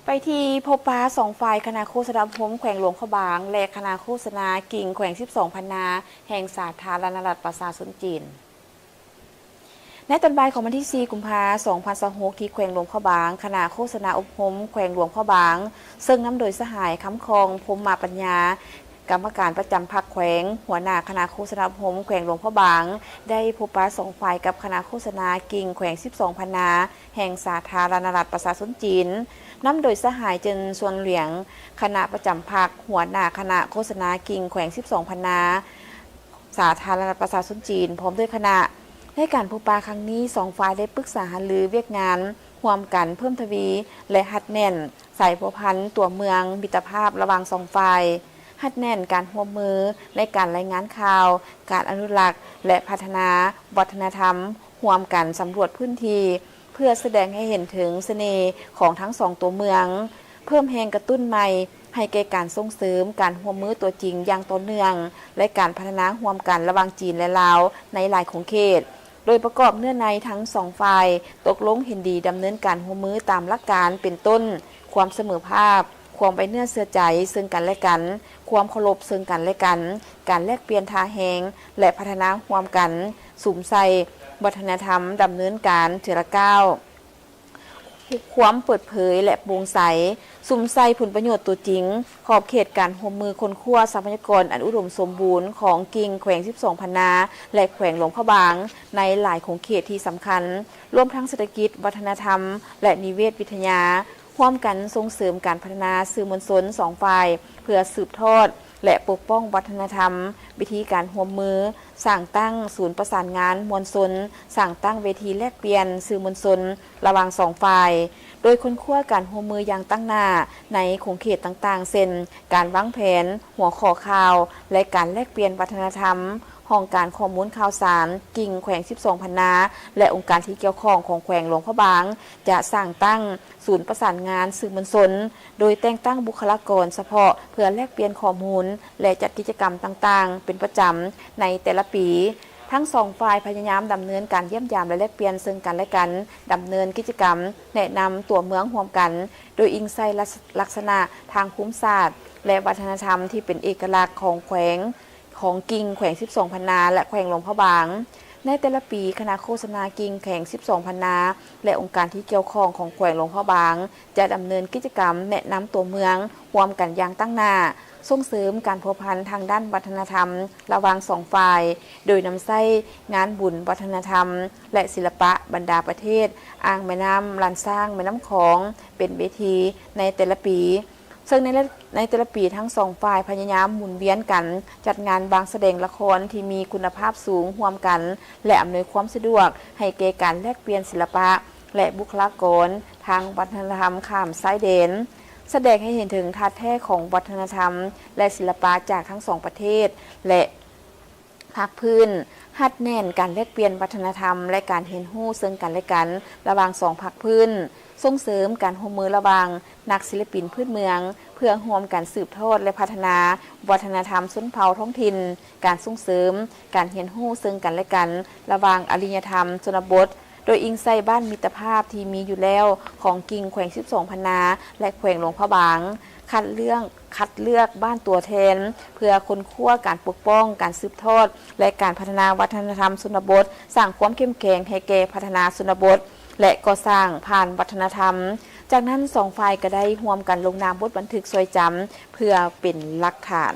ไปที่พบป้าสองฝ่ายคณะโฆษณาพมแขวงหลวงพระบางและคณะโฆษณากิ่งแขวง12พันนาแห่งสาธารณรัฐประชาชนจีนในตอนบ่ายของวันที่4กุมภาพันธ์2026ที่แขวงหลวงพระบางคณะโฆษณาอบรมแขวงหลวงพระบางซึ่งนำโดยสหายค้ำคองพรมมาปัญญากรรมการประจำภาคแขวงหัวหน้าคณะโฆษณาพมแขวงหลวงพระบางได้พบปะสองฝ่ายกับคณะโฆษณากิ่งแขวง12พันนาแห่งสาธารณรัฐประชาชนจีนนำโดยสหายเจินส่วนเหลียงคณะประจำภาคหัวหน้าคณะโฆษณากิ่งแขวง12พันนาสาธารณรัฐประชาชนจีนพร้อมด้วยคณะในการพบปะครั้งนี้สองฝ่ายได้ปรึกษาหารือเวียกงานร่วมกันเพิ่มทวีและหัดแน่นใส่ผัวพันตัวเมืองมิตรภาพระหว่างสองฝ่ายหัดแน่นการร่วมมือในการรายงานข่าวการอนุรักษ์และพัฒนาวัฒนธรรมร่วมกันสำรวจพื้นที่เพื่อแสดงให้เห็นถึงเสน่ห์ของทั้งสองตัวเมืองเพิ่มแรงกระตุ้นใหม่ให้แก่การส่งเสริมการร่วมมือตัวจริงอย่างต่อเนื่องและการพัฒนาร่วมกันระหว่างจีนและลาวในหลายของเขตโดยประกอบเนื้อในทั้งสองฝ่ายตกลงเห็นดีดำเนินการร่วมมือตามหลักการเป็นต้นความเสมอภาคความไปเนื้อเสื่อใจซึ่งกันและกันความเคารพซึ่งกันและกันการแลกเปลี่ยนทาแหงและพัฒนาร่วมกันสุมใส่วัฒนธรรมดำเนินการเถระก้าวความเปิดเผยและโปร่งใสสุมใส่ผลประโยชน์ตัวจริงขอบเขตการร่วมมือคนขั้วทรัพยากรอันอุดมสมบูรณ์ของกิ่งแขวง12พันนาและแขวงหลวงพระบางในหลายของเขตที่สำคัญรวมทั้งเศรษฐกิจวัฒนธรรมและนิเวศวิทยาร่วมกันส่งเสริมการพัฒนาสื่อมวลชนสองฝ่ายเพื่อสืบทอดและปกป้องวัฒนธรรมวิธีการร่วมมือสร้างตั้งศูนย์ประสานงานมวลชนสร้างตั้งเวทีแลกเปลี่ยนสื่อมวลชนระหว่างสองฝ่ายโดยค้นคว้าการร่วมมืออย่างตั้งหน้าในขงเขตต่างๆเช่นการวางแผนหัวข้อข่าวและการแลกเปลี่ยนวัฒนธรรมห้องการข้อมูลข่าวสารกิ่งแขวง12พันนาและองค์การที่เกี่ยวข้องของแขวงหลวงพระบางจะสร้างตั้งศูนย์ประสานงานสื่อมวลชนโดยแต่งตั้งบุคลากรเฉพาะเพื่อแลกเปลี่ยนข้อมูลและจัดกิจกรรมต่างๆเป็นประจำในแต่ละปีทั้งสองฝ่ายพยายามดำเนินการเยี่ยมยามและแลกเปลี่ยนซึ่งกันและกันดำเนินกิจกรรมแนะนำตัวเมืองร่วมกันโดยอิงใส่ลักษณะทางภูมิศาสตร์และวัฒนธรรมที่เป็นเอกลักษณ์ของแขวงของกิ่งแขวง12พันนาและแขวงหลวงพระบางในแต่ละปีคณะโฆษณากิ่งแขวง12พันนาและองค์การที่เกี่ยวข้องของแขวงหลวงพระบางจะดำเนินกิจกรรมแนะนำตัวเมืองร่วมกันอย่างตั้งหน้าส่งเสริมการพัวพันทางด้านวัฒนธรรมระหว่างสองฝ่ายโดยนำใส้งานบุญวัฒนธรรมและศิลปะบรรดาประเทศอ่างแม่น้ำลานสร้างแม่น้ำของเป็นเวทีในแต่ละปีซึ่งในแต่ละปีทั้งสองฝ่ายพยายามหมุนเวียนกันจัดงานบางแสดงละครที่มีคุณภาพสูงร่วมกันและอำนวยความสะดวกให้แก่การแลกเปลี่ยนศิลปะและบุคลากรทางวัฒนธรรมข้ามสายแดนแสดงให้เห็นถึงท่าแท้ของวัฒนธรรมและศิลปะจากทั้งสองประเทศและภาคพื้นหัดแน่นการแลกเปลี่ยนวัฒนธรรมและการเห็นหู้ซึ่งกันและกันระหว่างสองภาคพื้นส่งเสริมการร่วมมือระหว่างนักศิลปินพื้นเมืองเพื่อร่วมกันสืบทอดและพัฒนาวัฒนธรรมชนเผ่าท้องถิ่นการส่งเสริมการเห็นหู้ซึ่งกันและกันระหว่างอารยธรรมชนบทโดยอิงใส่บ้านมิตรภาพที่มีอยู่แล้วของกิ่งแขวง12พันนาและแขวงหลวงพระบางคัดเลือกบ้านตัวแทนเพื่อค้นคว้าการปกป้องการสืบทอดและการพัฒนาวัฒนธรรมชนบทสร้างความเข้มแข็งให้แก่พัฒนาชนบทและก่อสร้างผ่านวัฒนธรรมจากนั้นสองฝ่ายก็ได้ร่วมกันลงนามบทบันทึกซอยจำเพื่อเป็นหลักฐาน